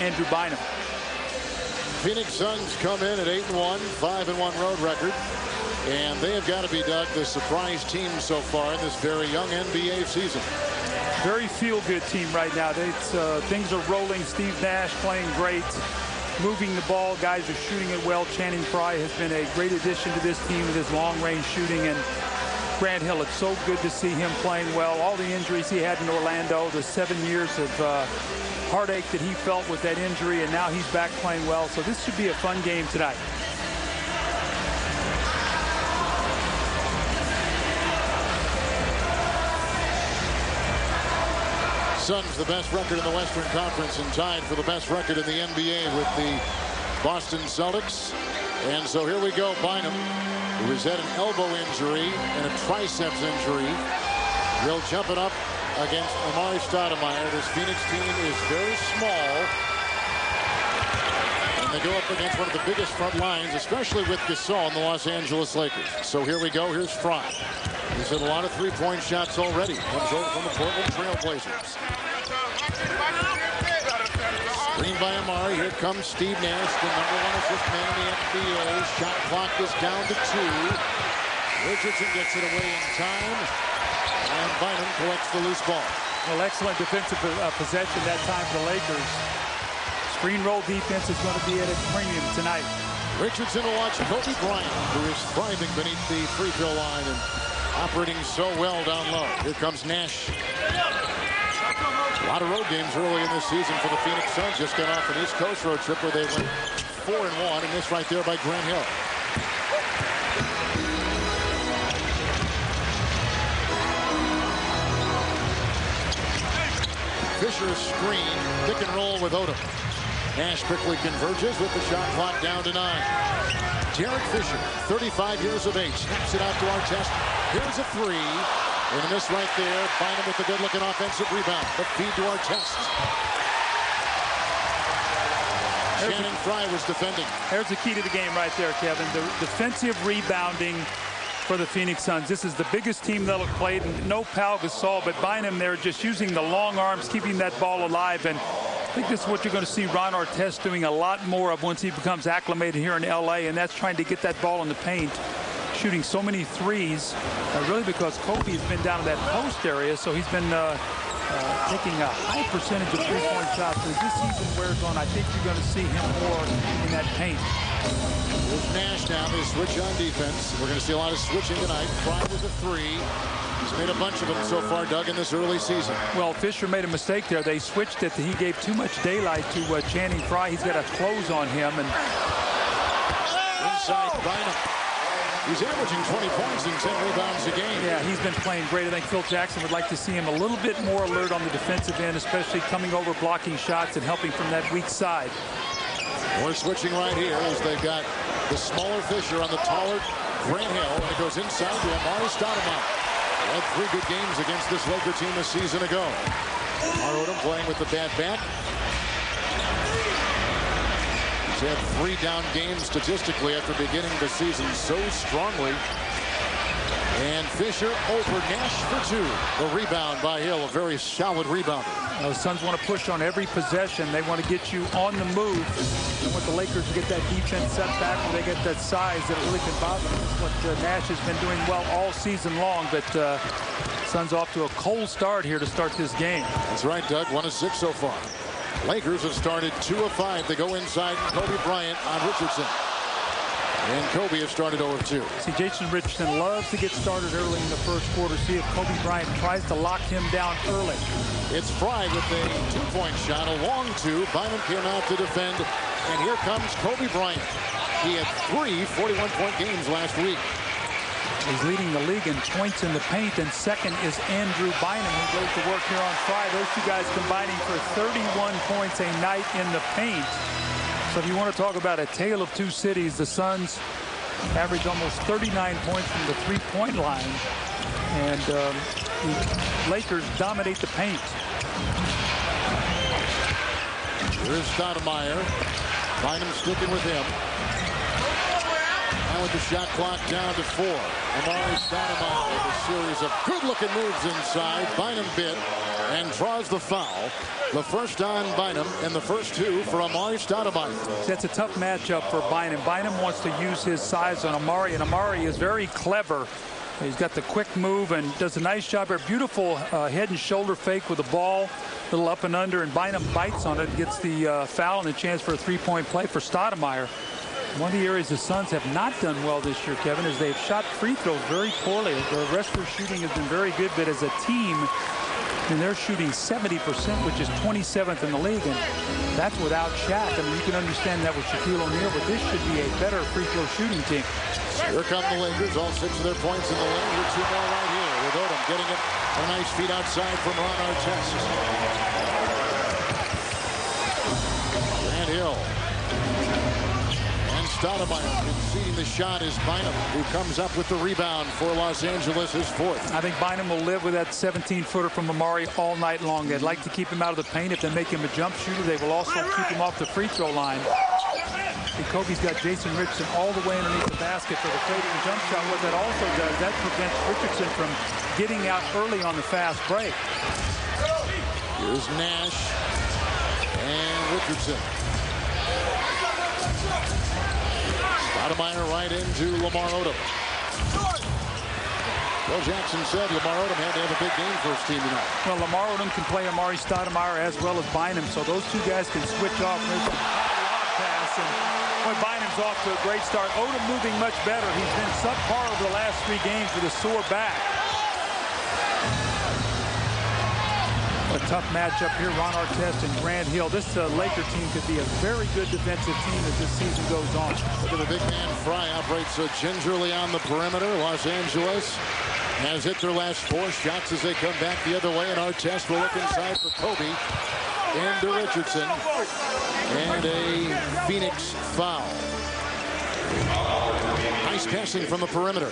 Andrew Bynum. Phoenix Suns come in at 8-1, 5-1 road record. And they have got to be, Doug, the surprise team so far in this very young NBA season. Very feel-good team right now. Things are rolling. Steve Nash playing great, moving the ball. Guys are shooting it well. Channing Frye has been a great addition to this team with his long-range shooting. And Grant Hill, it's so good to see him playing well. All the injuries he had in Orlando, the 7 years of heartache that he felt with that injury, and now he's back playing well. So this should be a fun game tonight. Suns the best record in the Western Conference and tied for the best record in the NBA with the Boston Celtics. And so here we go. Bynum, who has had an elbow injury and a triceps injury, will jump it up against Amari Stoudemire. This Phoenix team is very small, and they go up against one of the biggest front lines, especially with Gasol and the Los Angeles Lakers. So here we go. Here's Frye. He's hit a lot of three-point shots already. Comes over from the Portland Trail Blazers. Screen by Amari. Here comes Steve Nash, the #1 assist man in the NBA. Shot clock is down to 2. Richardson gets it away in time, and Bynum collects the loose ball. Well, excellent defensive possession that time for the Lakers. Screen roll defense is going to be at a premium tonight. Richardson will watch Kobe Bryant, who is thriving beneath the free throw line and operating so well down low. Here comes Nash. A lot of road games early in this season for the Phoenix Suns. Just got off an East Coast road trip where they went 4-1, and this right there by Grant Hill. Fisher's screen, pick and roll with Odom. Nash quickly converges with the shot clock down to 9. Derek Fisher, 35 years of age, snaps it out to Artest. Here's a 3. And this right there, Bynum with the good-looking offensive rebound. The feed to Artest. Channing Frye was defending. There's the key to the game right there, Kevin. The defensive rebounding for the Phoenix Suns. This is the biggest team that'll have played. No Pau Gasol, but Bynum there just using the long arms, keeping that ball alive. And I think this is what you're going to see Ron Artest doing a lot more of once he becomes acclimated here in L.A., and that's trying to get that ball in the paint. Shooting so many threes, really because Kobe has been down in that post area, so he's been taking a high percentage of three-point shots. As this season wears on, I think you're going to see him more in that paint. There's Nash now. They switch on defense. We're going to see a lot of switching tonight. Frye with a 3. He's made a bunch of them so far, Doug, in this early season. Well, Fisher made a mistake there. They switched it. He gave too much daylight to Channing Frye. He's got a close on him. And inside Bynum. He's averaging 20 points and 10 rebounds a game. Yeah, he's been playing great. I think Phil Jackson would like to see him a little bit more alert on the defensive end, especially coming over, blocking shots, and helping from that weak side. More switching right here as they've got the smaller Fisher on the taller Grant Hill, and it goes inside to Amari Stoudemire. Had 3 good games against this Laker team a season ago. Lamar Odom playing with the bad back. He's had 3 down games statistically after beginning the season so strongly. And Fisher over Nash for 2. The rebound by Hill, a very solid rebounder. The Suns want to push on every possession. They want to get you on the move. They want the Lakers to get that defense set back where they get that size that really can bother them. That's what Nash has been doing well all season long. But Suns off to a cold start here to start this game. That's right, Doug. 1 of 6 so far. Lakers have started 2 of 5. They go inside Kobe Bryant on Richardson. And Kobe has started 0 of 2. See, Jason Richardson loves to get started early in the first quarter. See if Kobe Bryant tries to lock him down early. It's Frye with a 2-point shot, a long 2. Bynum came out to defend. And here comes Kobe Bryant. He had 3 41-point games last week. He's leading the league in points in the paint, and second is Andrew Bynum, who goes to work here on Frye. Those 2 guys combining for 31 points a night in the paint. So if you want to talk about a tale of 2 cities, the Suns average almost 39 points from the three-point line, and the Lakers dominate the paint. Here's Stoudemire. Bynum sticking with him. Now with the shot clock down to 4. Amari Stoudemire with a series of good-looking moves inside. Bynum bit. and draws the foul. The first on Bynum and the first two for Amar'e Stoudemire. That's a tough matchup for Bynum. Bynum wants to use his size on Amar'e, and Amar'e is very clever. He's got the quick move and does a nice job here. Beautiful head and shoulder fake with the ball, little up and under, and Bynum bites on it, gets the foul and a chance for a three-point play for Stoudemire. One of the areas the Suns have not done well this year, Kevin, is they've shot free throws very poorly. The rest of their shooting has been very good, but as a team, and they're shooting 70%, which is 27th in the league, and that's without Shaq. I mean, you can understand that with Shaquille O'Neal, but this should be a better free throw shooting team. Here come the Lakers, all 6 of their points in the lane. With 2 more right here, with Odom getting it a nice feed outside from Ron Artest. Grant Hill. Stoudemire conceding the shot is Bynum, who comes up with the rebound for Los Angeles, his 4th. I think Bynum will live with that 17-footer from Amar'e all night long. They'd like to keep him out of the paint. If they make him a jump shooter, they will also keep him off the free throw line. And Kobe's got Jason Richardson all the way underneath the basket for the fading jump shot. What that also does, that prevents Richardson from getting out early on the fast break. Here's Nash and Richardson. Stoudemire right into Lamar Odom. Phil Jackson said Lamar Odom had to have a big game for his team tonight. Well, Lamar Odom can play Amar'e Stoudemire as well as Bynum, so those two guys can switch off. There's a lob pass, and boy, Bynum's off to a great start. Odom moving much better. He's been subpar over the last 3 games with a sore back. A tough matchup here, Ron Artest and Grant Hill. This Laker team could be a very good defensive team as this season goes on. Look at the big man Fry operates so gingerly on the perimeter. Los Angeles has hit their last 4 shots as they come back the other way, and Artest will look inside for Kobe. Into Richardson. And a Phoenix foul. Nice passing from the perimeter.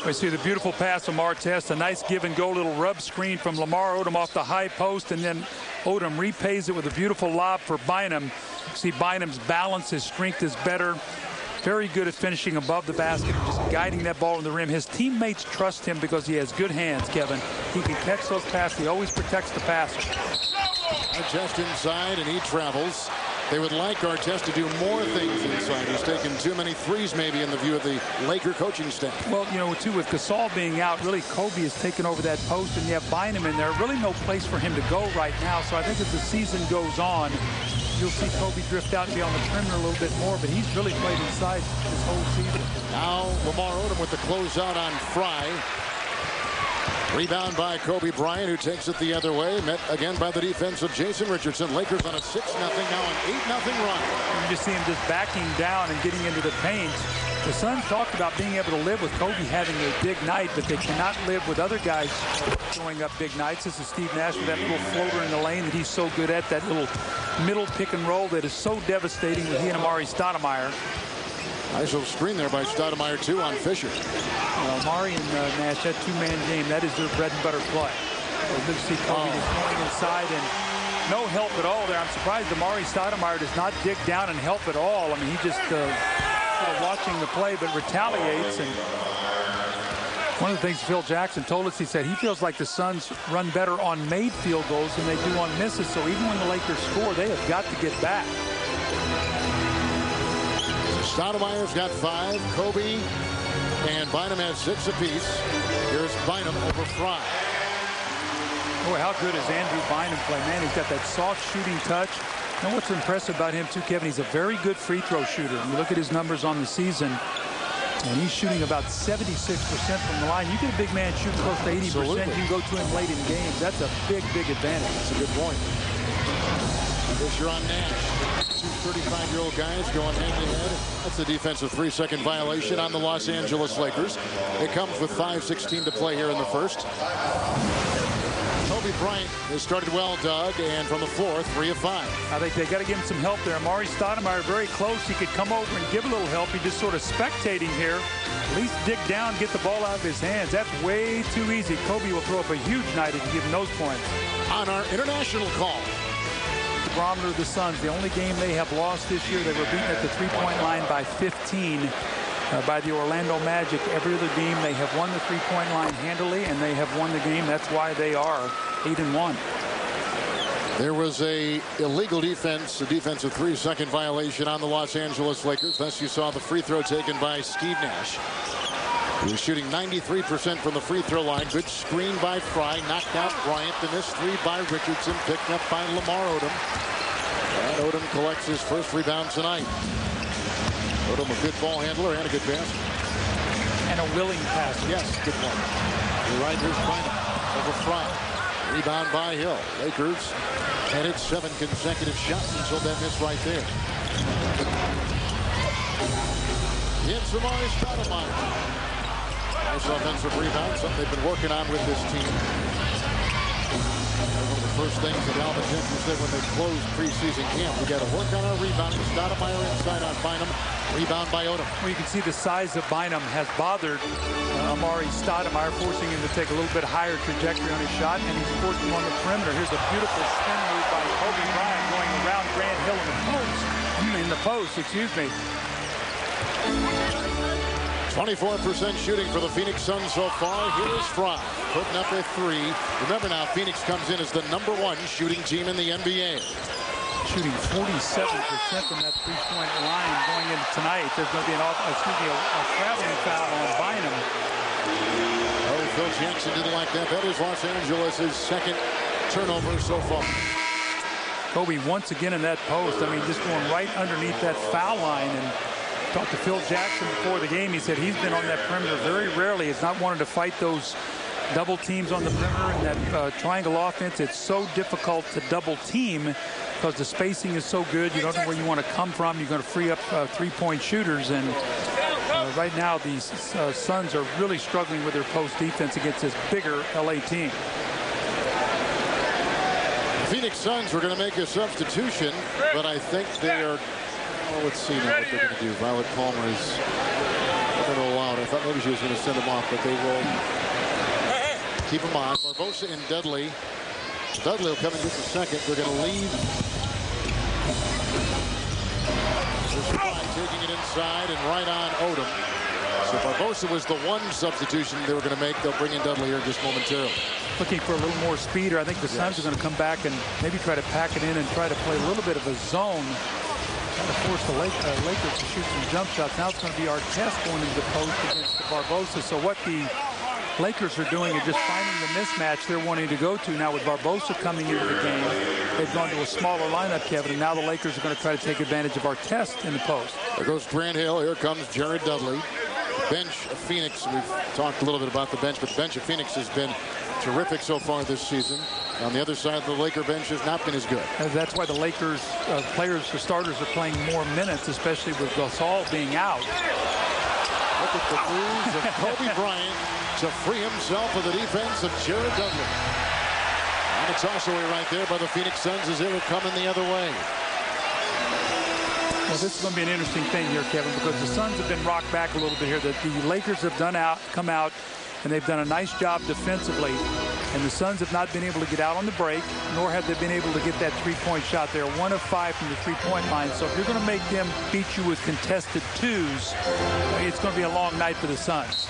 We see the beautiful pass from Artest, a nice give-and-go little rub screen from Lamar Odom off the high post, and then Odom repays it with a beautiful lob for Bynum. See Bynum's balance, his strength is better. Very good at finishing above the basket and just guiding that ball in the rim. His teammates trust him because he has good hands, Kevin. He can catch those passes. He always protects the passer. Artest inside, and he travels. They would like Artest to do more things inside. He's taken too many threes, maybe, in the view of the Laker coaching staff. Well, you know, too, with Gasol being out, really Kobe has taken over that post, and you have Bynum in there. Really no place for him to go right now. So I think as the season goes on, you'll see Kobe drift out and be on the perimeter a little bit more, but he's really played inside this whole season. Now Lamar Odom with the closeout on Fry. Rebound by Kobe Bryant, who takes it the other way. Met again by the defense of Jason Richardson. Lakers on a 6-0, now an 8-0 run. You just see him just backing down and getting into the paint. The Suns talked about being able to live with Kobe having a big night, but they cannot live with other guys throwing up big nights. This is Steve Nash with that little floater in the lane that he's so good at, that little middle pick and roll that is so devastating with he and Amar'e Stoudemire. Nice little screen there by Stoudemire, too, on Fisher. Amar'e and Nash, that 2-man game, that is their bread and butter play. Good to see Kobe just going inside and no help at all there. I'm surprised Amar'e Stoudemire does not dig down and help at all. I mean, he just sort of watching the play, but retaliates. And one of the things Phil Jackson told us, he said he feels like the Suns run better on made field goals than they do on misses. So even when the Lakers score, they have got to get back. Stoudemire's got 5. Kobe and Bynum have 6 apiece. Here's Bynum over Fry. Boy, how good is Andrew Bynum play? Man, he's got that soft shooting touch. And what's impressive about him, too, Kevin, he's a very good free throw shooter. And you look at his numbers on the season, and he's shooting about 76% from the line. You get a big man shooting close to 80%, Absolutely. You can go to him late in games. That's a big, big advantage. That's a good point. Fisher on Nash. 2 35-year-old guys going hand-to-head. That's a defensive 3-second violation on the Los Angeles Lakers. It comes with 5:16 to play here in the first. Kobe Bryant has started well, Doug, and from the floor, 3 of 5. I think they got to give him some help there. Amar'e Stoudemire very close. He could come over and give a little help. He's just sort of spectating here. At least dig down, get the ball out of his hands. That's way too easy. Kobe will throw up a huge night if you give him those points. On our international call. Barometer of the Suns, the only game they have lost this year, they were beaten at the three-point line by 15 by the Orlando Magic. Every other game they have won the three-point line handily, and they have won the game. That's why they are 8-1. There was a illegal defense, a defensive 3-second violation on the Los Angeles Lakers. Thus you saw the free throw taken by Steve Nash. He was shooting 93% from the free throw line. Good screen by Fry. Knocked out Bryant. The missed three by Richardson. Picked up by Lamar Odom. And Odom collects his first rebound tonight. Odom a good ball handler and a good pass. And a willing pass. Yes, good one. You're right, here's Bynum over Fry. Rebound by Hill. Lakers headed 7 consecutive shots until that miss right there. It's Amar'e Stoudemire. Nice offensive rebound, something they've been working on with this team. One of the first things that Alvin Gentry said when they closed preseason camp, we got to work on our rebounding. Stoudemire inside on Bynum. Rebound by Odom. Well, you can see the size of Bynum has bothered Amar'e Stoudemire, forcing him to take a little bit higher trajectory on his shot, and he's forcing him on the perimeter. Here's a beautiful spin move by Kobe Bryant going around Grant Hill in the post, excuse me. 24% shooting for the Phoenix Suns so far. Here is Fry putting up a 3. Remember now, Phoenix comes in as the #1 shooting team in the NBA. Shooting 47% from that three-point line going into tonight. There's going to be a traveling foul on Bynum. Oh, Phil Jackson didn't like that. That is Los Angeles' second turnover so far. Kobe once again in that post. I mean, just going right underneath that foul line. And talked to Phil Jackson before the game. He said he's been on that perimeter very rarely. He's not wanted to fight those double teams on the perimeter and that triangle offense. It's so difficult to double team because the spacing is so good. You don't know where you want to come from. You're going to free up three-point shooters. And right now, these Suns are really struggling with their post defense against this bigger LA team. The Phoenix Suns were going to make a substitution, but I think they are. Well, let's see now what they're going to do. Violet Palmer is going to allow it. I thought maybe she was going to send him off, but they will keep him on. Barbosa and Dudley. Dudley will come in just a second. They're going to leave. Taking it inside and right on Odom. So Barbosa was the one substitution they were going to make. They'll bring in Dudley here just momentarily. Looking for a little more speed, or I think the Suns are going to come back and maybe try to pack it in and try to play a little bit of a zone. Trying to force the Lakers to shoot some jump shots. Now it's going to be Artest going into the post against the Barbosa. So what the Lakers are doing is just finding the mismatch they're wanting to go to. Now with Barbosa coming into the game, they've gone to a smaller lineup, Kevin, and now the Lakers are going to try to take advantage of Artest in the post. There goes Grant Hill. Here comes Jared Dudley. Bench of Phoenix. We've talked a little bit about the bench, but the bench of Phoenix has been terrific so far this season. On the other side, the Laker bench has not been as good. That's why the Lakers players, the starters, are playing more minutes, especially with Gasol being out. Look at the moves of Kobe Bryant to free himself of the defense of Jared Dudley. And it's also right there by the Phoenix Suns as they were coming the other way. Well, this is going to be an interesting thing here, Kevin, because the Suns have been rocked back a little bit here. The Lakers have come out, and they've done a nice job defensively. And the Suns have not been able to get out on the break, nor have they been able to get that three-point shot. They're 1 of 5 from the three-point line. So if you're going to make them beat you with contested twos, it's going to be a long night for the Suns.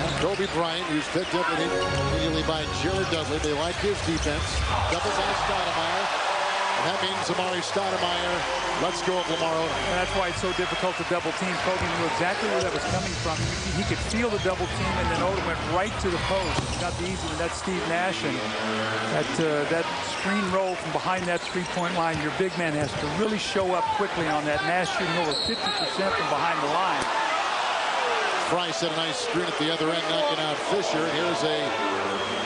And Kobe Bryant, who's picked up immediately by Jared Dudley. They like his defense. Double by Stoudemire. And that means Amar'e Stoudemire lets go of Lamar Odom. And that's why it's so difficult to double team. Kobe knew exactly where that was coming from. He could feel the double team, and then Odom went right to the post. Not the easy one. That's Steve Nash. And that screen roll from behind that three-point line, your big man has to really show up quickly on that. Nash shooting over 50% from behind the line. Price had a nice screen at the other end, knocking out Fisher. And here's a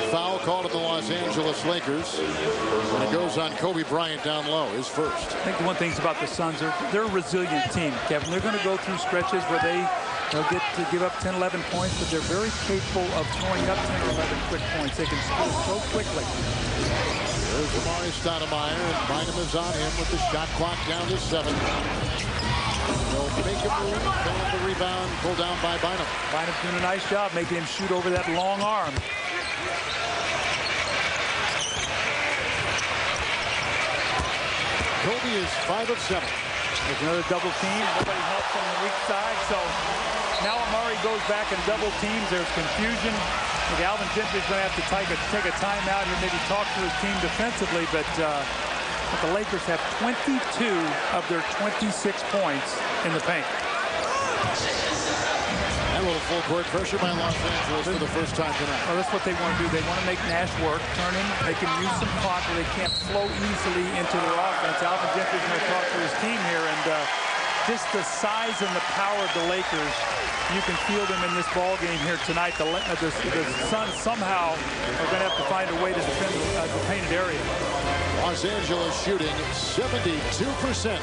foul called on the Los Angeles Lakers. And it goes on Kobe Bryant down low, his first. I think the one thing about the Suns, they're a resilient team, Kevin. They're going to go through stretches where they'll get to give up 10, 11 points, but they're very capable of throwing up 10 or 11 quick points. They can score so quickly. There's Amar'e Stoudemire, and Bynum is on him with the shot clock down to 7. They'll make a move, and the rebound pulled down by Bynum. Bynum's doing a nice job making him shoot over that long arm. Kobe is 5 of 7. There's another double team. Nobody helps on the weak side. So now Amar'e goes back and double teams. There's confusion. think Alvin Gentry's going to have to take a timeout and maybe talk to his team defensively, but the Lakers have 22 of their 26 points in the paint. And a little full court pressure by Los Angeles for the first time tonight. Well, that's what they want to do. They want to make Nash work, turn him. They can use some clock where they can't flow easily into their offense. Alvin Gentry's going to talk to his team here, and just the size and the power of the Lakers, you can feel them in this ball game here tonight. The Suns somehow are going to have to find a way to defend the painted area. Los Angeles shooting 72%.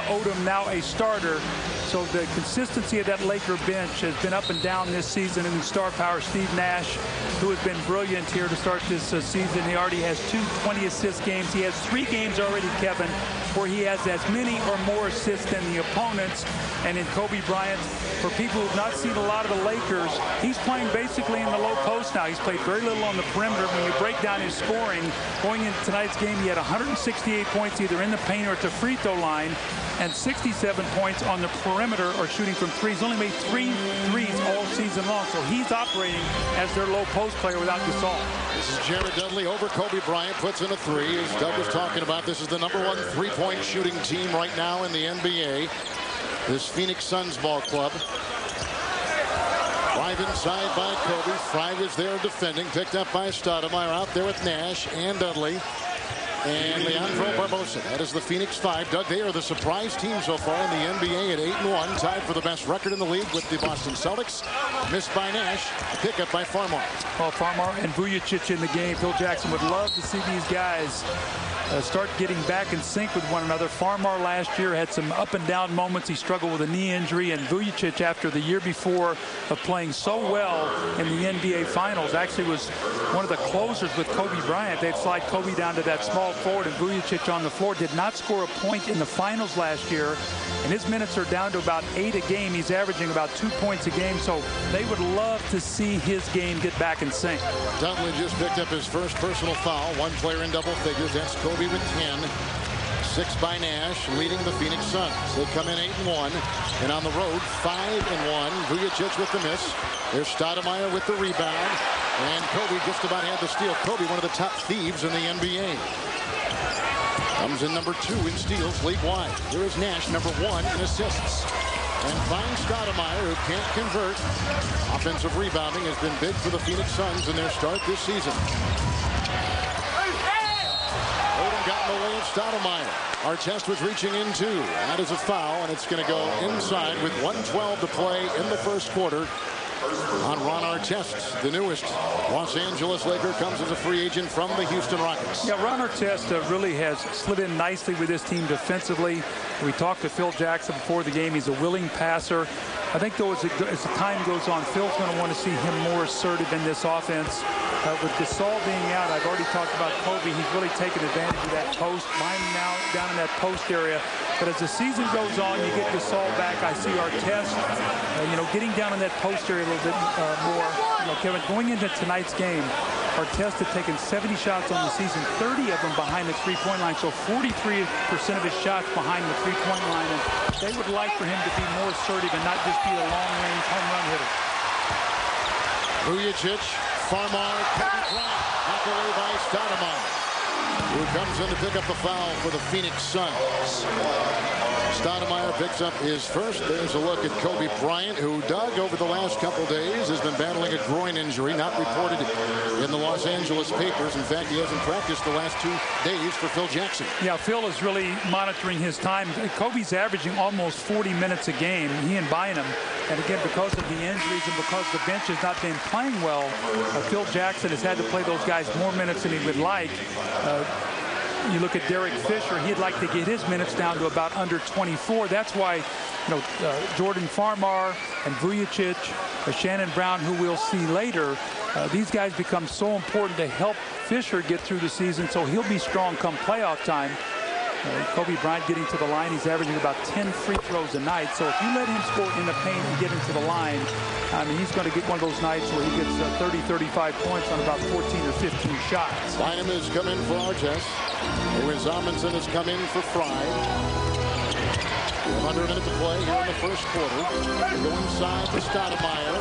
Odom now a starter. So the consistency of that Laker bench has been up and down this season. And the star power, Steve Nash, who has been brilliant here to start this season. He already has 2 20-assist games. He has 3 games already, Kevin, where he has as many or more assists than the opponents. And in Kobe Bryant, for people who have not seen a lot of the Lakers, he's playing basically in the low post now. He's played very little on the perimeter. When you break down his scoring, going into tonight's game, he had 168 points either in the paint or at the free throw line, and 67 points on the perimeter or shooting from threes. He's only made 3 threes all season long, so he's operating as their low post player without Gasol. This is Jared Dudley over Kobe Bryant, puts in a 3. As Doug was talking about, this is the #1 3-point shooting team right now in the NBA. This Phoenix Suns ball club. 5 inside by Kobe. 5 is there defending. Picked up by Stoudemire. Out there with Nash and Dudley. And Leandro Barbosa. That is the Phoenix 5. Doug, they are the surprise team so far in the NBA at 8-1. Tied for the best record in the league with the Boston Celtics. Missed by Nash. A pickup by Farmar. Well, Farmar and Vujacic in the game. Phil Jackson would love to see these guys start getting back in sync with one another. Farmar last year had some up and down moments. He struggled with a knee injury, and Vujacic, after the year before of playing so well in the NBA Finals, actually was one of the closers with Kobe Bryant. They'd slide Kobe down to that small forward, and Vujacic on the floor. Did not score a point in the Finals last year, and his minutes are down to about 8 a game. He's averaging about 2 points a game, so they would love to see his game get back in sync. Dudley just picked up his first personal foul. 1 player in double figures. That's Kobe with 10. 6 by Nash, leading the Phoenix Suns. They come in 8-1, and on the road 5-1. Vujacic with the miss. There's Stoudemire with the rebound, and Kobe just about had the steal. Kobe, one of the top thieves in the NBA. Comes in #2 in steals league-wide. Here is Nash, #1 in assists. And finds Stoudemire, who can't convert. Offensive rebounding has been big for the Phoenix Suns in their start this season. Odom got in the way of Stoudemire. Artest was reaching in too. That is a foul, and it's going to go inside with 1:12 to play in the first quarter on Ron Artest. The newest Los Angeles Laker comes as a free agent from the Houston Rockets. Yeah, Ron Artest really has slid in nicely with this team defensively. We talked to Phil Jackson before the game. He's a willing passer. I think, though, as the time goes on, Phil's going to want to see him more assertive in this offense. With Gasol being out, I've already talked about Kobe. He's really taken advantage of that post, lining now down in that post area. But as the season goes on, you get Gasol back. I see Artest, getting down in that post area a little bit more. Kevin, going into tonight's game, Artest had taken 70 shots on the season, 30 of them behind the three-point line, so 43% of his shots behind the three-point line. And they would like for him to be more assertive and not just be a long-range home run hitter. Vujacic, Farmar, Kobe Bryant, knocked away by Stoudemire, who comes in to pick up the foul for the Phoenix Suns. Stoudemire picks up his first. There's a look at Kobe Bryant, who, Doug, over the last couple days has been battling a groin injury, not reported in the Los Angeles papers. In fact, he hasn't practiced the last 2 days for Phil Jackson. Yeah, Phil is really monitoring his time. Kobe's averaging almost 40 minutes a game, he and Bynum. And again, because of the injuries and because the bench has not been playing well, Phil Jackson has had to play those guys more minutes than he would like. You look at Derek Fisher, he'd like to get his minutes down to about under 24. That's why, Jordan Farmar and Vujacic, Shannon Brown, who we'll see later, these guys become so important to help Fisher get through the season, so he'll be strong come playoff time. Kobe Bryant getting to the line, he's averaging about 10 free throws a night. So if you let him score in the paint and get into the line, I mean, he's going to get one of those nights where he gets 30, 35 points on about 14 or 15 shots. Bynum has come in for Artest. Lewis Amundsen has come in for Fry. Under a minute to play here in the first quarter. Go inside to Stoudemire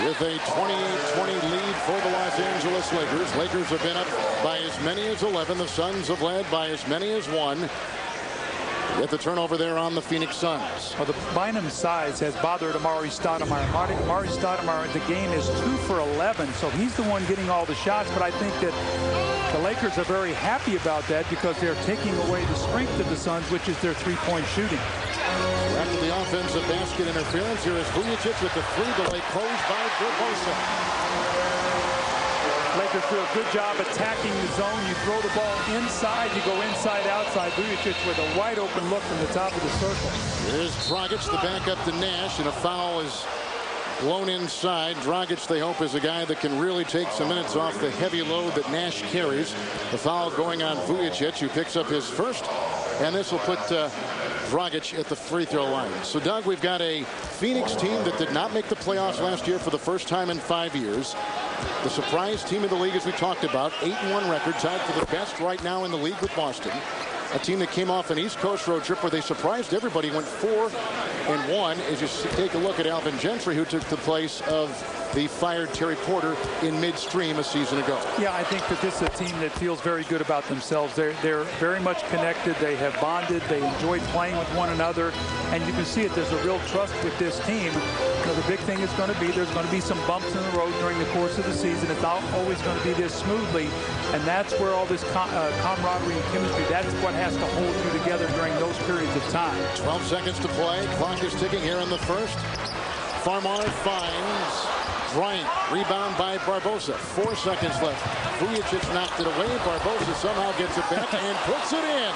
with a 28-20 lead for the Los Angeles Lakers. Lakers have been up by as many as 11. The Suns have led by as many as 1. Get the turnover there on the Phoenix Suns. Well, the Bynum size has bothered Amar'e Stoudemire. Amar'e Stoudemire, the game is 2 for 11, so he's the one getting all the shots. But I think that the Lakers are very happy about that because they're taking away the strength of the Suns, which is their three-point shooting. After the offensive basket interference, here is Vujacic with the three. Delay closed by Barbosa. Lakers do a good job attacking the zone. You throw the ball inside, you go inside, outside. Vujacic with a wide open look from the top of the circle. Here's Dragic, the backup to Nash, and a foul is blown inside. Dragic, they hope, is a guy that can really take some minutes off the heavy load that Nash carries. The foul going on Vujacic, who picks up his first, and this will put Dragic at the free throw line. So, Doug, we've got a Phoenix team that did not make the playoffs last year for the first time in 5 years. The surprise team of the league, as we talked about, 8-1 record, tied for the best right now in the league with Boston. A team that came off an East Coast road trip where they surprised everybody, went 4-1. As you take a look at Alvin Gentry, who took the place of the fired Terry Porter in midstream a season ago. Yeah, I think that this is a team that feels very good about themselves. They're very much connected. They have bonded. They enjoy playing with one another. And you can see it. There's a real trust with this team. You know, the big thing is going to be there's going to be some bumps in the road during the course of the season. It's not always going to be this smoothly. And that's where all this camaraderie and chemistry, that's what has to hold you together during those periods of time. 12 seconds to play. Clock is ticking here in the first. Farmar finds Bryant. Rebound by Barbosa. 4 seconds left. Vujacic knocked it away. Barbosa somehow gets it back and puts it in.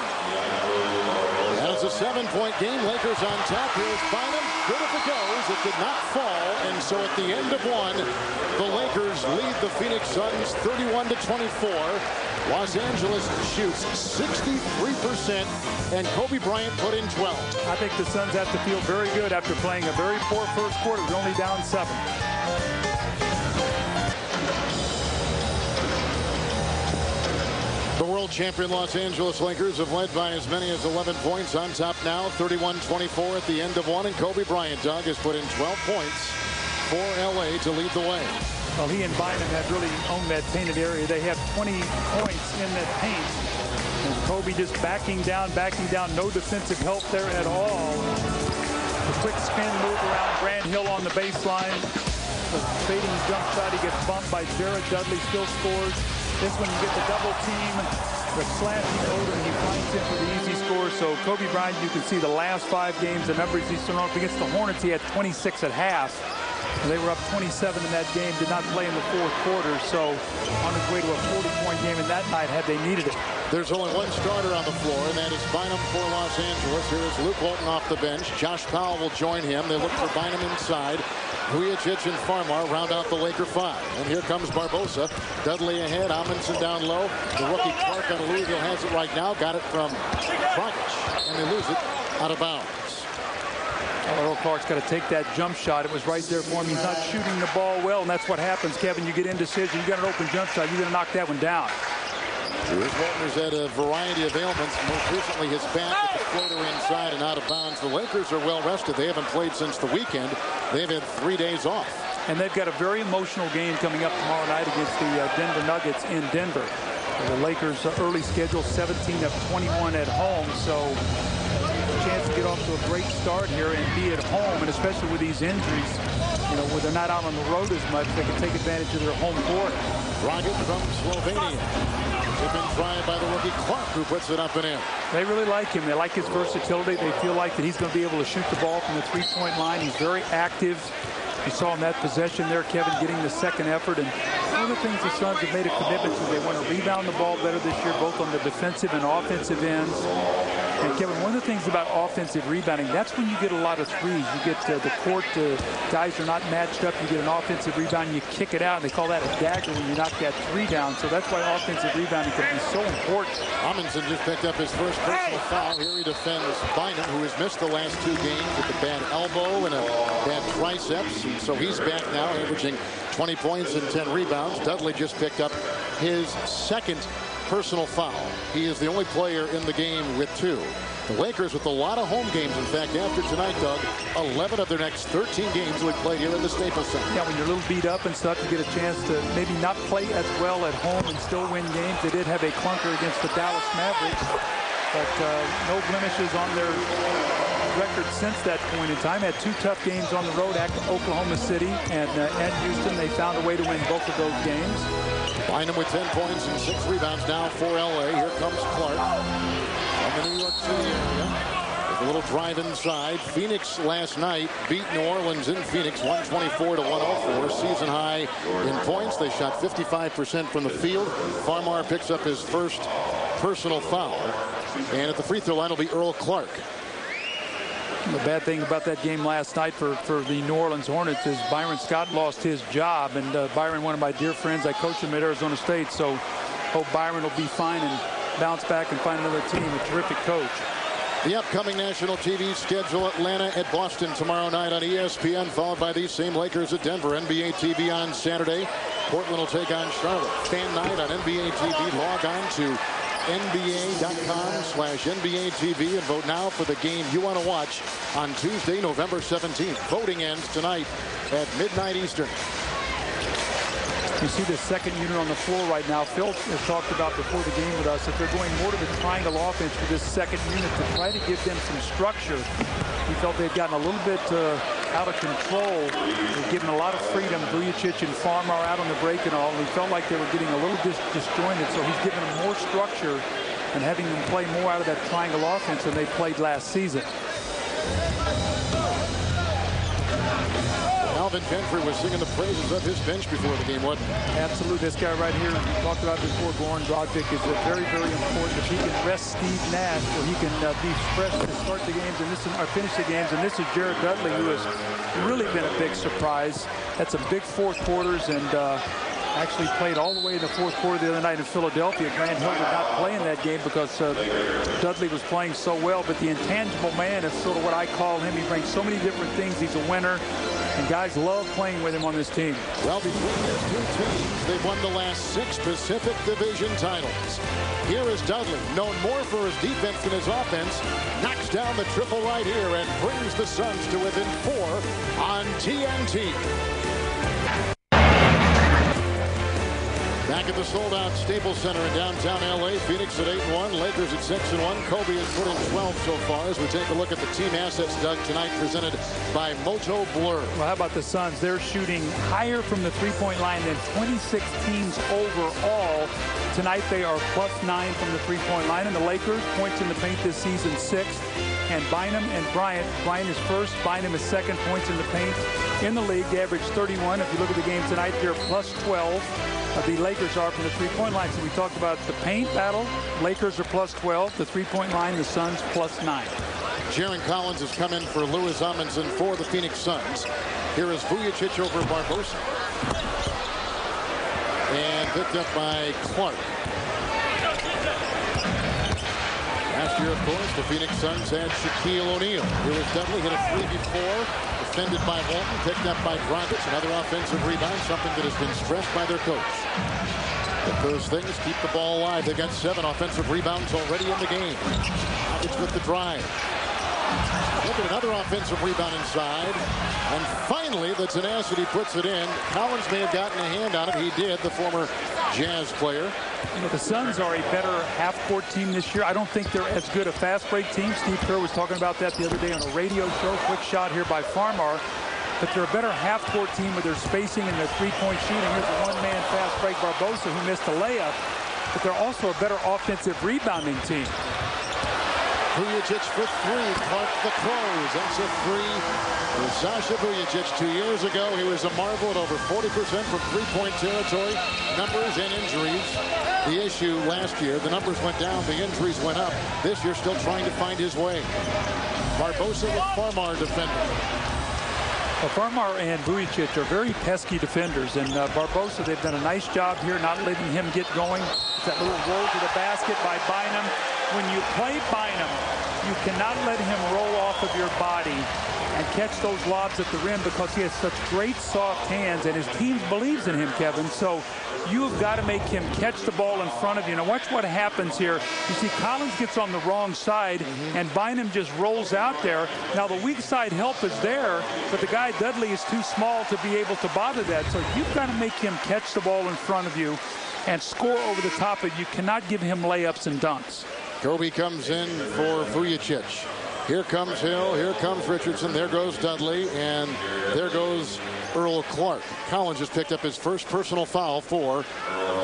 And it's a 7-point game. Lakers on top. Here's Bynum. Good if it goes. It did not fall. And so at the end of one, the Lakers lead the Phoenix Suns 31-24. Los Angeles shoots 63%, and Kobe Bryant put in 12. I think the Suns have to feel very good after playing a very poor first quarter. They're only down 7. The world champion Los Angeles Lakers have led by as many as 11 points on top now, 31-24 at the end of one, and Kobe Bryant, Doug, has put in 12 points for L.A. to lead the way. Well, he and Bynum have really owned that painted area. They have 20 points in that paint. And Kobe just backing down, no defensive help there at all. The quick spin move around Grant Hill on the baseline. The fading jump shot, he gets bumped by Jared Dudley, still scores. This one, you get the double team, the slanting over, and he finds in for the easy score. So Kobe Bryant, you can see the last 5 games, the numbers he's thrown up against the Hornets, he had 26 at half. They were up 27 in that game, did not play in the fourth quarter, so on his way to a 40-point game in that night had they needed it. There's only one starter on the floor, and that is Bynum for Los Angeles. Here is Luke Walton off the bench. Josh Powell will join him. They look for Bynum inside. Vujacic and Farmar round out the Laker 5. And here comes Barbosa. Dudley ahead, Amundsen down low. The rookie Clark out of Louisville has it right now. Got it from Dragic, and they lose it out of bounds. Earl Clark's got to take that jump shot. It was right there for him. He's not shooting the ball well, and that's what happens, Kevin. You get indecision. You got an open jump shot. You're going to knock that one down. Here's Walton's had a variety of ailments. Most recently, his back with the floater inside and out of bounds. The Lakers are well rested. They haven't played since the weekend. They've had 3 days off. And they've got a very emotional game coming up tomorrow night against the Denver Nuggets in Denver. The Lakers' early schedule, 17 of 21 at home. So chance to get off to a great start here and be at home, and especially with these injuries, you know, where they're not out on the road as much, they can take advantage of their home court. Dragic from Slovenia. They've been trying by the rookie Clark, who puts it up and in. They really like him. They like his versatility. They feel like that he's going to be able to shoot the ball from the three-point line. He's very active. You saw in that possession there, Kevin, getting the second effort. And one of the things the Suns have made a commitment to, they want to rebound the ball better this year, both on the defensive and offensive ends. And Kevin, one of the things about offensive rebounding, that's when you get a lot of threes. You get the court, guys are not matched up. You get an offensive rebound, and you kick it out, and they call that a dagger when you knock that 3 down. So that's why offensive rebounding can be so important. Amundsen just picked up his first personal foul. Here he defends Bynum, who has missed the last 2 games with a bad elbow and a bad triceps. And so he's back now, averaging 20 points and 10 rebounds. Dudley just picked up his second personal foul. He is the only player in the game with 2. The Lakers with a lot of home games. In fact, after tonight, Doug, 11 of their next 13 games will be played here in the Staples Center. Yeah, when you're a little beat up and stuff, you get a chance to maybe not play as well at home and still win games. They did have a clunker against the Dallas Mavericks, but no blemishes on their record since that point in time. Had 2 tough games on the road at Oklahoma City and Houston. They found a way to win both of those games. Bynum with 10 points and 6 rebounds now for LA. Here comes Clark from the New York City area. With a little drive inside. Phoenix last night beat New Orleans in Phoenix 124-104. Season high in points. They shot 55% from the field. Farmar picks up his first personal foul. And at the free throw line will be Earl Clark. The bad thing about that game last night for the New Orleans Hornets is Byron Scott lost his job. And Byron, one of my dear friends, I coached him at Arizona State. So hope Byron will be fine and bounce back and find another team. A terrific coach. The upcoming national TV schedule: Atlanta at Boston tomorrow night on ESPN, followed by these same Lakers at Denver. NBA TV on Saturday. Portland will take on Charlotte. Fan night on NBA TV. Log on to NBA.com/NBA TV and vote now for the game you want to watch on Tuesday, November 17th. Voting ends tonight at midnight Eastern. You see the second unit on the floor right now. Phil has talked about before the game with us that they're going more to the triangle offense for this second unit to try to give them some structure. He felt they'd gotten a little bit out of control. They've given a lot of freedom. Vujacic and Farmar out on the break and all. And he felt like they were getting a little disjointed. So he's given them more structure and having them play more out of that triangle offense than they played last season. Alvin Gentry was singing the praises of his bench before the game, wasn't he? Absolutely. This guy right here, we talked about before, Goran Dragic, is very, very important. If he can rest Steve Nash, or he can be fresh to start the games and finish the games. And this is Jared Dudley, who has really been a big surprise. Had some big fourth quarters and actually played all the way in the fourth quarter the other night in Philadelphia. Grant Hill did not play in that game because Dudley was playing so well. But the intangible man is sort of what I call him. He brings so many different things. He's a winner. And guys love playing with him on this team. Well, between these 2 teams, they've won the last 6 Pacific Division titles. Here is Dudley, known more for his defense than his offense, knocks down the triple right here and brings the Suns to within 4 on TNT. Back at the sold-out Staples Center in downtown L.A. Phoenix at 8-1, Lakers at 6-1. Kobe has put in 12 so far as we take a look at the team assets, Doug, tonight presented by Moto Blur. Well, how about the Suns? They're shooting higher from the three-point line than 26 teams overall. Tonight they are +9 from the three-point line. And the Lakers, points in the paint this season, 6th. And Bynum and Bryant. Bryant is first. Bynum is second, points in the paint in the league. They average 31. If you look at the game tonight, they're +12. The Lakers are from the three-point line. So we talked about the paint battle. Lakers are +12. The three-point line, the Suns +9. Jaron Collins has come in for Louis Amundsen for the Phoenix Suns. Here is Vujacic over Barbosa. And picked up by Clark. Last year, of course, the Phoenix Suns had Shaquille O'Neal. Here was Dudley, hit a 3 before. Defended by Walton, picked up by Dragic. Another offensive rebound, something that has been stressed by their coach. But those things keep the ball alive. They got 7 offensive rebounds already in the game. Dragic with the drive. Look at another offensive rebound inside. And finally, the tenacity puts it in. Collins may have gotten a hand on it. He did, the former Jazz player. You know, the Suns are a better half-court team this year. I don't think they're as good a fast-break team. Steve Kerr was talking about that the other day on a radio show. Quick shot here by Farmar. But they're a better half-court team with their spacing and their three-point shooting. Here's a one-man fast break, Barbosa, who missed a layup. But they're also a better offensive rebounding team. Vujacic for 3. Clark the close. That's a 3 for Sasha Vujacic. 2 years ago, he was a marvel at over 40% from three-point territory. Numbers and injuries. The issue last year, the numbers went down, the injuries went up. This year, still trying to find his way. Barbosa with Farmar defending. Well, Farmar and Vujacic are very pesky defenders, and Barbosa, they've done a nice job here not letting him get going. It's that little roll to the basket by Bynum. When you play Bynum, you cannot let him roll off of your body and catch those lobs at the rim because he has such great soft hands, and his team believes in him, Kevin. So You have got to make him catch the ball in front of you. Now watch what happens here. You see Collins gets on the wrong side, and Bynum just rolls out there. Now the weak side help is there, but the guy Dudley is too small to be able to bother that. So you've got to make him catch the ball in front of you and score over the top of it. You cannot give him layups and dunks. Kobe comes in for Vujicic. Here comes Hill. Here comes Richardson. There goes Dudley. And there goes Earl Clark. Collins just picked up his first personal foul for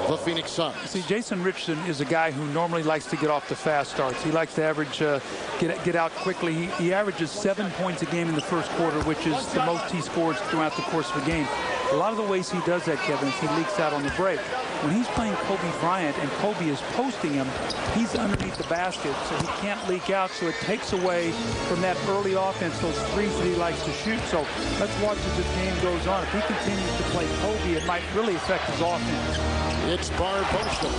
the Phoenix Suns. See, Jason Richardson is a guy who normally likes to get off the fast starts. He likes to average, get out quickly. He averages 7 points a game in the first quarter, which is the most he scores throughout the course of a game. A lot of the ways he does that, Kevin, is he leaks out on the break. When he's playing Kobe Bryant and Kobe is posting him, he's underneath the basket, so he can't leak out, so it takes away from that early offense, those threes that he likes to shoot. So let's watch as this game goes on. If he continues to play Kobe, it might really affect his offense. It's Barbosa,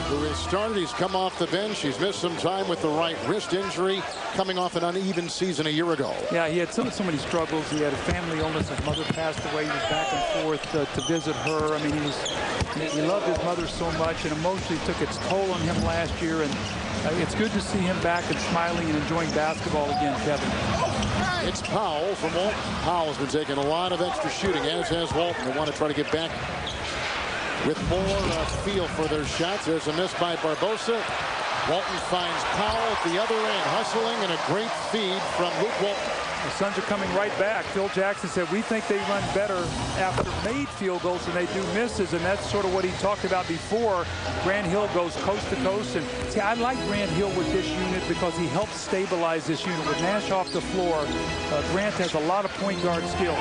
who has started. He's come off the bench. He's missed some time with the right wrist injury, coming off an uneven season a year ago. Yeah, he had so many struggles. He had a family illness. His mother passed away. He was back and forth to visit her. I mean, he loved his mother so much, and emotionally took its toll on him last year. And it's good to see him back and smiling and enjoying basketball again, Kevin. It's Powell from Walton. Powell's been taking a lot of extra shooting, as has Walton. They want to try to get back with more feel for their shots. There's a miss by Barbosa. Walton finds Powell at the other end, hustling, and a great feed from Luke Walton. The Suns are coming right back. Phil Jackson said, we think they run better after made field goals than they do misses, and that's sort of what he talked about before. Grant Hill goes coast to coast, and see, I like Grant Hill with this unit because he helps stabilize this unit. With Nash off the floor, Grant has a lot of point guard skills.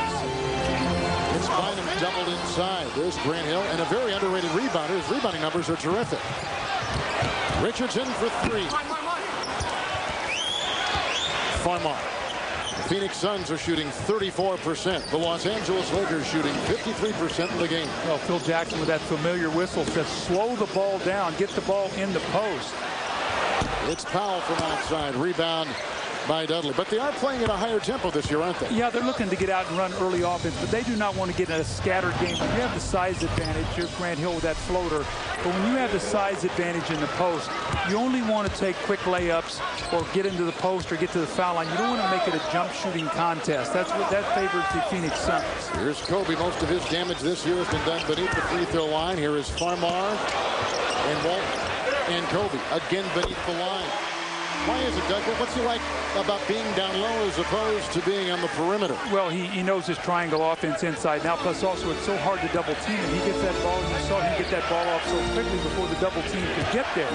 It's Bynum doubled inside. There's Grant Hill, and a very underrated rebounder. His rebounding numbers are terrific. Richardson for three. Farmar. The Phoenix Suns are shooting 34%. The Los Angeles Lakers shooting 53% in the game. Well, Phil Jackson with that familiar whistle says slow the ball down, get the ball in the post. It's Powell from outside. Rebound by Dudley. But they are playing at a higher tempo this year, aren't they? Yeah, they're looking to get out and run early offense, but they do not want to get in a scattered game. When you have the size advantage, here's Grant Hill with that floater, but when you have the size advantage in the post, you only want to take quick layups or get into the post or get to the foul line. You don't want to make it a jump shooting contest. That favors the Phoenix Suns. Here's Kobe. Most of his damage this year has been done beneath the free throw line. Here is Farmar and Walton and Kobe again beneath the line. Why is it, Doug? What's he like about being down low as opposed to being on the perimeter? Well, he knows his triangle offense inside now, plus also it's so hard to double team him. He gets that ball, and you saw him get that ball off so quickly before the double team could get there.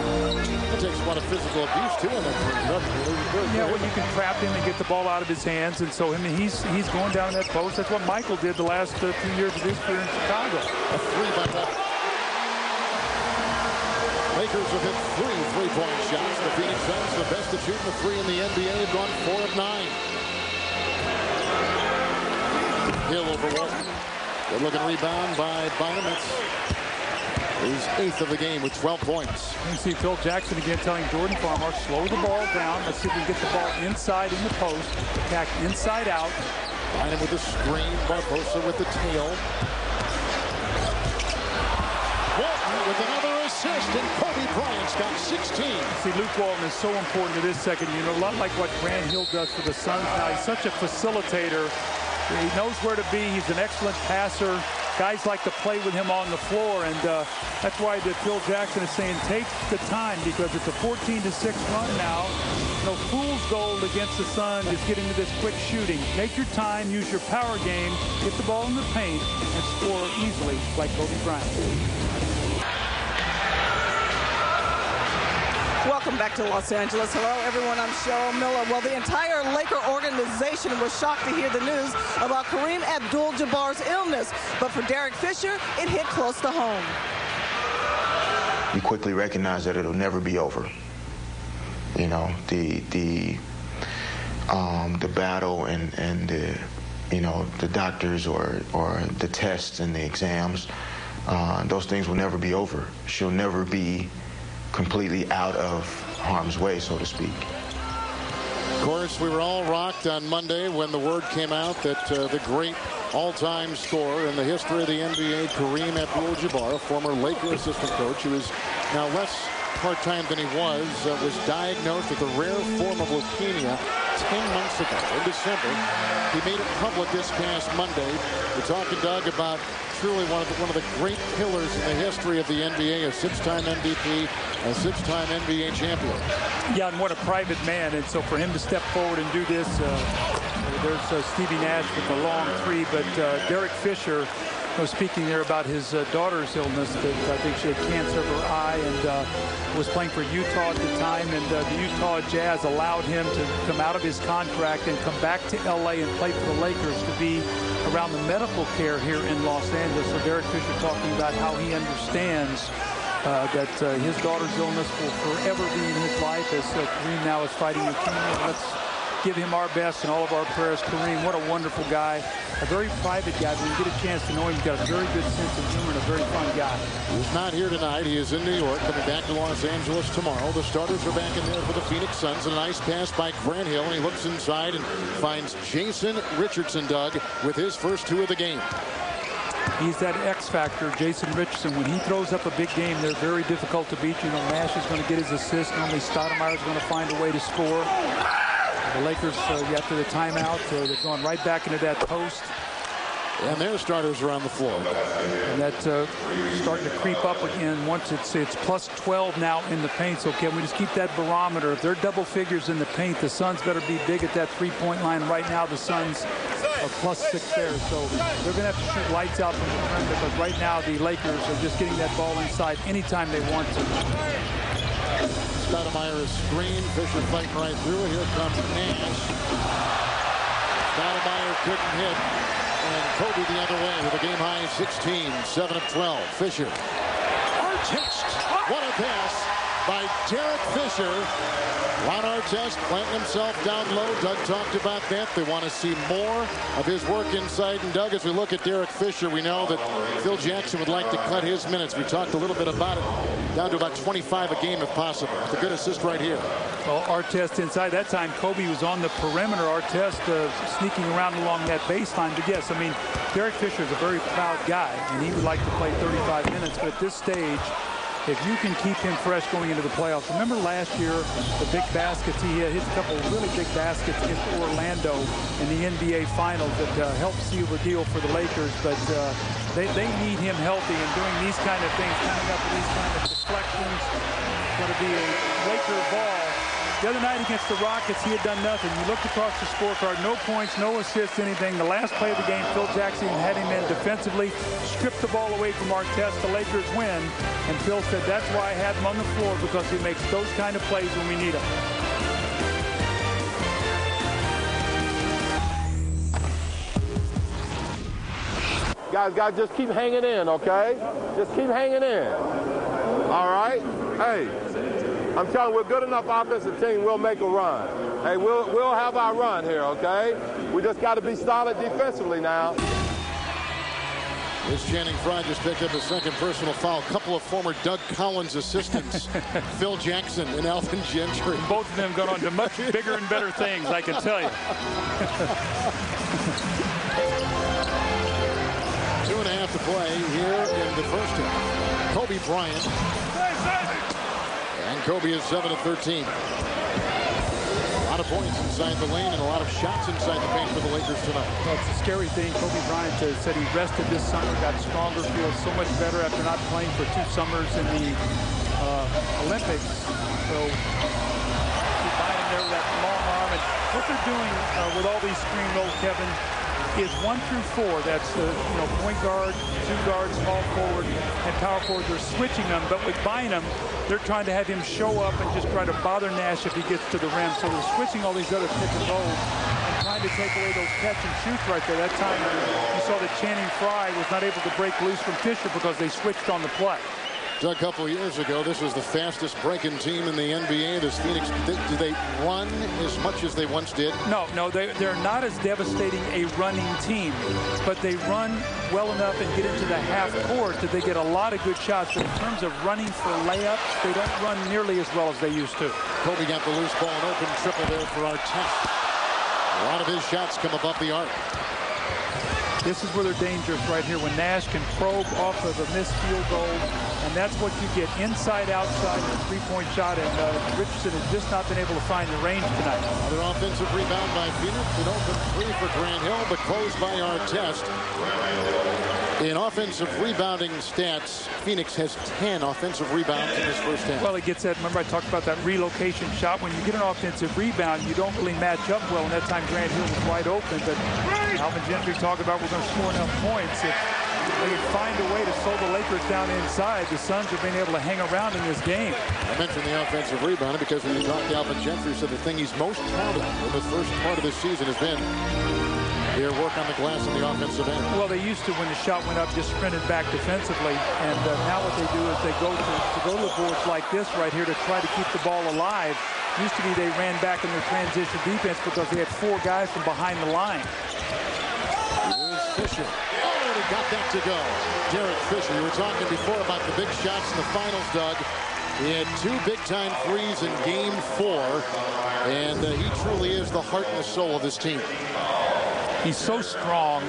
It takes a lot of physical abuse, too, in that. Yeah, well, you can trap him and get the ball out of his hands, and so he's going down that post. That's what Michael did the last few years of his career in Chicago. A three by Walton. Lakers have hit 3 3-point shots. The Phoenix Suns, the best at shooting the three in the NBA, have gone 4 of 9. Hill over Walton. Good looking rebound by Bynum. It's his 8th of the game with 12 points. You see Phil Jackson again telling Jordan Farmar, slow the ball down. Let's see if we can get the ball inside in the post. Attack inside out. Bynum with the screen. Barbosa with the tail. Walton with another assist, and Kobe Bryant's got 16. See, Luke Walton is so important to this second unit, a lot like what Grant Hill does for the Suns now. He's such a facilitator. He knows where to be. He's an excellent passer. Guys like to play with him on the floor, and that's why Phil Jackson is saying take the time, because it's a 14-6 run now. No fool's gold against the Suns is getting to this quick shooting. Take your time, use your power game, get the ball in the paint, and score easily like Kobe Bryant. Welcome back to Los Angeles. Hello, everyone. I'm Cheryl Miller. Well, the entire Laker organization was shocked to hear the news about Kareem Abdul-Jabbar's illness. But for Derek Fisher, it hit close to home. You quickly recognize that it'll never be over. You know, the battle and the, you know, the doctors or the tests and the exams, those things will never be over. She'll never be completely out of harm's way, so to speak. Of course, we were all rocked on Monday when the word came out that the great all-time scorer in the history of the NBA, Kareem Abdul-Jabbar, former Laker assistant coach, who is now less part-time than he was diagnosed with a rare form of leukemia 10 months ago in December. He made it public this past Monday. We're talking, Doug, about truly one of the great pillars in the history of the NBA, a 6-time MVP, a 6-time NBA champion. Yeah, and what a private man. And so for him to step forward and do this, there's Stevie Nash with the long three, but Derek Fisher was speaking there about his daughter's illness. That I think she had cancer of her eye and was playing for Utah at the time. And the Utah Jazz allowed him to come out of his contract and come back to L.A. and play for the Lakers to be around the medical care here in Los Angeles. So Derek Fisher talking about how he understands that his daughter's illness will forever be in his life as Kareem now is fighting leukemia. Let's give him our best and all of our prayers. Kareem, what a wonderful guy. A very private guy. When you get a chance to know him, he's got a very good sense of humor and a very fun guy. He's not here tonight. He is in New York, coming back to Los Angeles tomorrow. The starters are back in there for the Phoenix Suns. A nice pass by Grant Hill, and he looks inside and finds Jason Richardson, Doug, with his first two of the game. He's that X factor, Jason Richardson. When he throws up a big game, they're very difficult to beat. You know, Nash is going to get his assist. Normally Stoudemire is going to find a way to score. The Lakers, after the timeout, they're going right back into that post. And their starters are on the floor. And that's starting to creep up again once it's plus 12 now in the paint. So can we just keep that barometer? If they're double figures in the paint, the Suns better be big at that three-point line. Right now, the Suns are plus 6 there. So they're going to have to shoot lights out from the perimeter because right now the Lakers are just getting that ball inside anytime they want to. Stoudemire is screened. Fisher fighting right through. Here comes Nash. Stoudemire couldn't hit. And Kobe the other way with a game-high 16, 7 of 12. Fisher. Artest. What a pass by Derek Fisher. Ron Artest planting himself down low. Doug talked about that. They want to see more of his work inside. And Doug, as we look at Derek Fisher, we know that Phil Jackson would like to cut his minutes. We talked a little bit about it. Down to about 25 a game if possible. It's a good assist right here. Well, Artest inside. That time Kobe was on the perimeter. Artest sneaking around along that baseline. But yes, I mean, Derek Fisher is a very proud guy, and he would like to play 35 minutes. But at this stage, if you can keep him fresh going into the playoffs. Remember last year, the big baskets, he hit a couple of really big baskets against Orlando in the NBA Finals that helped seal the deal for the Lakers. But they need him healthy and doing these kind of things, coming up with these kind of deflections. It's going to be a Laker ball. The other night against the Rockets, he had done nothing. You looked across the scorecard, no points, no assists, anything. The last play of the game, Phil Jackson had him in defensively, stripped the ball away from Artest. The Lakers win. And Phil said, that's why I had him on the floor, because he makes those kind of plays when we need him. Guys, just keep hanging in, okay? Just keep hanging in. All right? Hey. I'm telling you, we're a good enough offensive team, we'll make a run. Hey, we'll have our run here, okay? We just got to be solid defensively now. This Channing Frye just picked up his second personal foul. A couple of former Doug Collins assistants, Phil Jackson and Alvin Gentry. Both of them gone on to much bigger and better things, I can tell you. 2.5 to play here in the first half. Kobe Bryant. And Kobe is 7 of 13. A lot of points inside the lane and a lot of shots inside the paint for the Lakers tonight. Well, it's a scary thing. Kobe Bryant said he rested this summer, got stronger, feels so much better after not playing for 2 summers in the Olympics. So keep buying there with that long arm. And what they're doing with all these screen rolls, Kevin, is 1 through 4. That's point guard, 2 guards, small forward, and power forward. They're switching them, but with Bynum, they're trying to have him show up and just try to bother Nash if he gets to the rim. So they're switching all these other pick and rolls and trying to take away those catch and shoots right there. That time you saw that Channing Frye was not able to break loose from Fisher because they switched on the play. Doug, a couple of years ago, this was the fastest breaking team in the NBA. This Phoenix, do they run as much as they once did? No, they're not as devastating a running team, but they run well enough and get into the half court that they get a lot of good shots. But in terms of running for layups, they don't run nearly as well as they used to. Kobe got the loose ball, an open triple there for Artest. A lot of his shots come above the arc. This is where they're dangerous right here, when Nash can probe off of a missed field goal, and that's what you get, inside, outside, a three-point shot, and Richardson has just not been able to find the range tonight. Another offensive rebound by Phoenix. An open three for Grant Hill, but closed by Artest. In offensive rebounding stats, Phoenix has 10 offensive rebounds in this first half. Well, it gets that. Remember, I talked about that relocation shot. When you get an offensive rebound, you don't really match up well. And that time, Grant Hill was wide open. But Alvin Gentry talked about we're going to score enough points. If they can find a way to slow the Lakers down inside, the Suns have been able to hang around in this game. I mentioned the offensive rebounding because when you talk to Alvin Gentry, so the thing he's most proud of in the first part of the season has been their work on the glass on the offensive end. Well, they used to, when the shot went up, just sprinted back defensively. And now what they do is they go to the boards like this right here to try to keep the ball alive. Used to be they ran back in their transition defense because they had 4 guys from behind the line. Here's Fisher. Oh, and he got that to go. Derek Fisher. You were talking before about the big shots in the finals, Doug. He had 2 big-time threes in Game 4, and he truly is the heart and the soul of this team. He's so strong.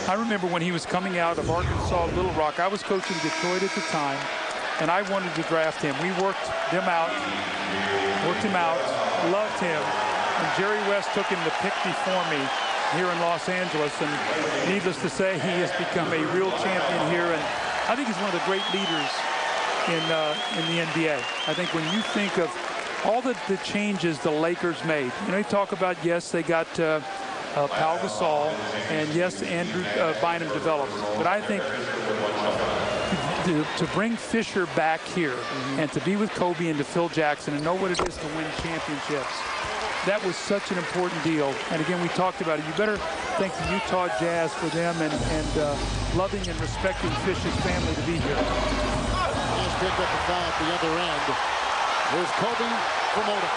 I remember when he was coming out of Arkansas Little Rock. I was coaching Detroit at the time, and I wanted to draft him. We worked him out, loved him. And Jerry West took him to pick before me here in Los Angeles. And needless to say, he has become a real champion here. And I think he's one of the great leaders in the NBA. I think when you think of all the changes the Lakers made, you know, you talk about, yes, they got Pau Gasol, and yes, Andrew Bynum developed. But I think to bring Fisher back here and to be with Kobe and to Phil Jackson and know what it is to win championships, that was such an important deal. And again, we talked about it. You better thank the Utah Jazz for them and loving and respecting Fisher's family to be here. Just picked up the foul at the other end. There's Kobe from Odom.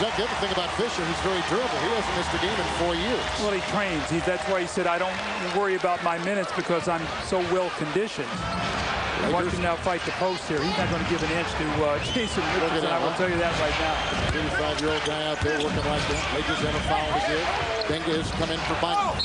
Doug, the other thing about Fisher, he's very durable. He hasn't missed a game in 4 years. Well, he trains. That's why he said, I don't worry about my minutes because I'm so well conditioned. Watch him now fight the post here. He's not going to give an inch to Jason Richardson. I will tell you that right now. 35-year-old guy out there working like that. Lakers have a foul to give. Benga has come in for Bynum.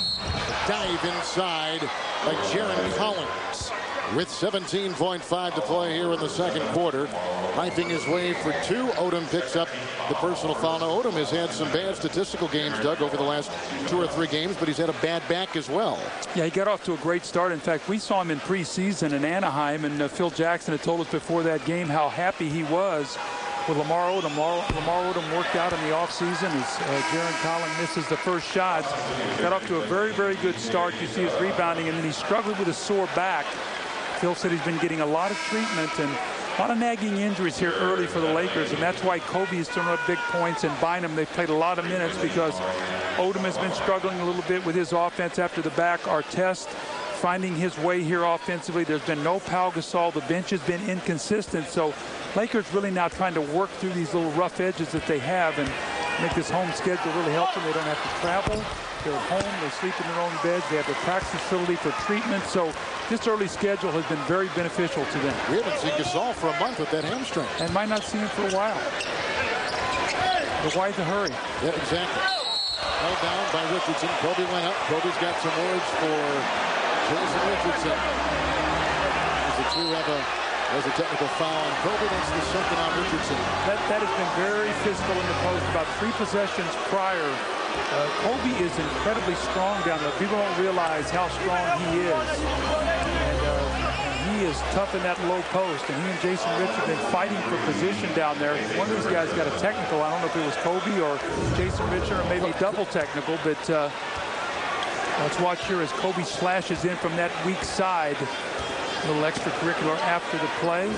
Dive inside by Jaron Collins. With 17.5 to play here in the second quarter. Knifing his way for 2. Odom picks up the personal foul. Now, Odom has had some bad statistical games, Doug, over the last 2 or 3 games, but he's had a bad back as well. Yeah, he got off to a great start. In fact, we saw him in preseason in Anaheim, and Phil Jackson had told us before that game how happy he was with Lamar Odom. Lamar Odom worked out in the offseason as Jaron Collins misses the first shots. Got off to a very, very good start. You see his rebounding, and then he struggled with a sore back. Phil said he's been getting a lot of treatment and a lot of nagging injuries here early for the Lakers, and that's why Kobe is throwing up big points, and Bynum, they've played a lot of minutes because Odom has been struggling a little bit with his offense after the back. Artest finding his way here offensively. There's been no Pau Gasol. The bench has been inconsistent, so Lakers really now trying to work through these little rough edges that they have and make this home schedule really help them. They don't have to travel. They're at home. They sleep in their own beds. They have the practice facility for treatment. So this early schedule has been very beneficial to them. We haven't seen Gasol for a month with that hamstring. And might not see him for a while. But why the hurry? Yeah, exactly. Held down by Richardson. Kobe went up. Kobe's got some words for Jason Richardson. There's a technical foul on Kobe. That's the second on Richardson. That has been very physical in the post. About 3 possessions prior. Kobe is incredibly strong down there. People don't realize how strong he is. And he is tough in that low post. And he and Jason Richardson fighting for position down there. One of these guys got a technical. I don't know if it was Kobe or Jason Richardson, or maybe double technical. But let's watch here as Kobe slashes in from that weak side. A little extracurricular after the play.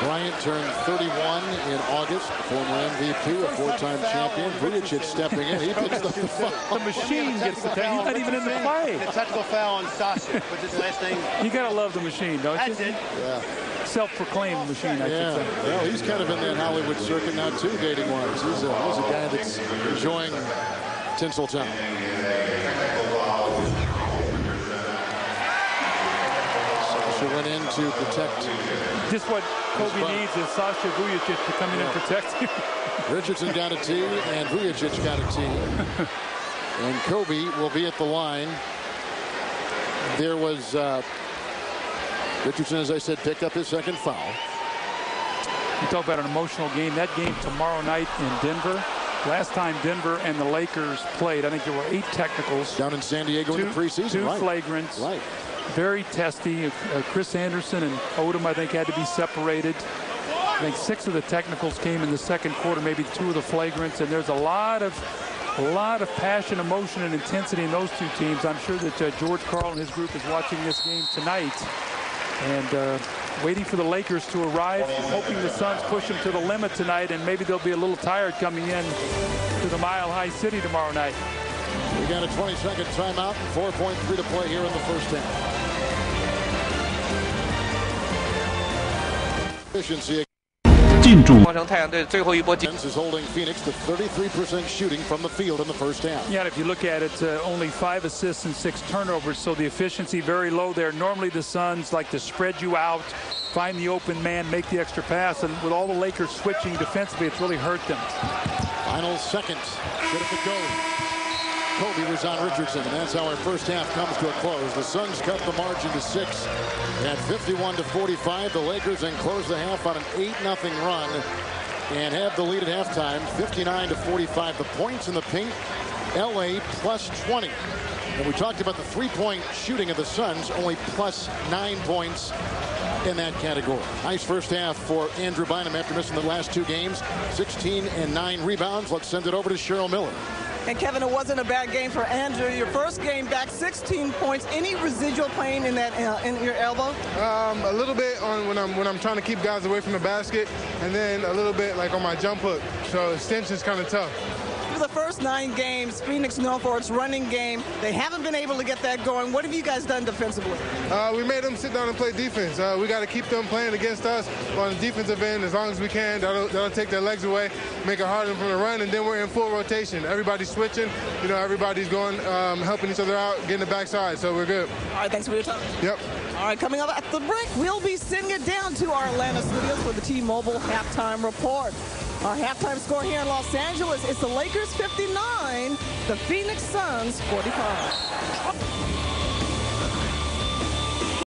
Bryant turned 31 in August, former MVP, a 4-time champion. Vujicic stepping in. He picks up the foul. The machine gets the foul. He's not even in the play. The technical foul on Sasha, which is his last name. You got to love the machine, don't you? That's it. Yeah. Self-proclaimed machine, I should say. Well, he's kind of in that Hollywood circuit now, too, dating-wise. He's a guy that's enjoying Tinseltown. Went in to protect. Just what Kobe needs is Sasha Vujicic to come in and protect him. Richardson got a tee, and Vujicic got a tee. And Kobe will be at the line. There was Richardson, as I said, picked up his second foul. You talk about an emotional game. That game tomorroro night in Denver. Last time Denver and the Lakers played, I think there were 8 technicals. Down in San Diego in the preseason. 2 right. flagrants. Right. Very testy. Chris Anderson and Odom, I think, had to be separated. I think 6 of the technicals came in the second quarter, maybe 2 of the flagrants. And there's a lot of passion, emotion, and intensity in those 2 teams. I'm sure that George Karl and his group is watching this game tonight and waiting for the Lakers to arrive, hoping the Suns push them to the limit tonight, and maybe they'll be a little tired coming in to the Mile High City tomorrow night. We got a 20-second timeout, 4.3 to play here in the first half. Efficiency. Is holding Phoenix to 33% shooting from the field in the first half. Yeah, if you look at it, only 5 assists and 6 turnovers, so the efficiency very low there. Normally the Suns like to spread you out, find the open man, make the extra pass, and with all the Lakers switching defensively, it's really hurt them. Final seconds. Should have go. Kobe was on Richardson, and that's how our first half comes to a close. The Suns cut the margin to 6 at 51-45. The Lakers then close the half on an 8-0 run and have the lead at halftime, 59-45. The points in the paint, LA plus 20. And we talked about the three-point shooting of the Suns, only plus 9 points in that category. Nice first half for Andrew Bynum after missing the last 2 games. 16 and 9 rebounds. Let's send it over to Cheryl Miller. And Kevin, it wasn't a bad game for Andrew. Your first game back, 16 points. Any residual pain in that in your elbow? A little bit on when I'm trying to keep guys away from the basket, and then a little bit like on my jump hook. So extension's kind of tough. For the first 9 games, Phoenix known for its running game. They haven't been able to get that going. What have you guys done defensively? We made them sit down and play defense. We got to keep them playing against us on the defensive end as long as we can. That'll take their legs away, make it harder for them to run, and then we're in full rotation. Everybody's switching. You know, everybody's going, helping each other out, getting the backside, so we're good. All right, thanks for your time. Yep. All right, coming up at the break, we'll be sending it down to our Atlanta studios for the T-Mobile Halftime Report. Our halftime score here in Los Angeles is the Lakers 59, the Phoenix Suns 45.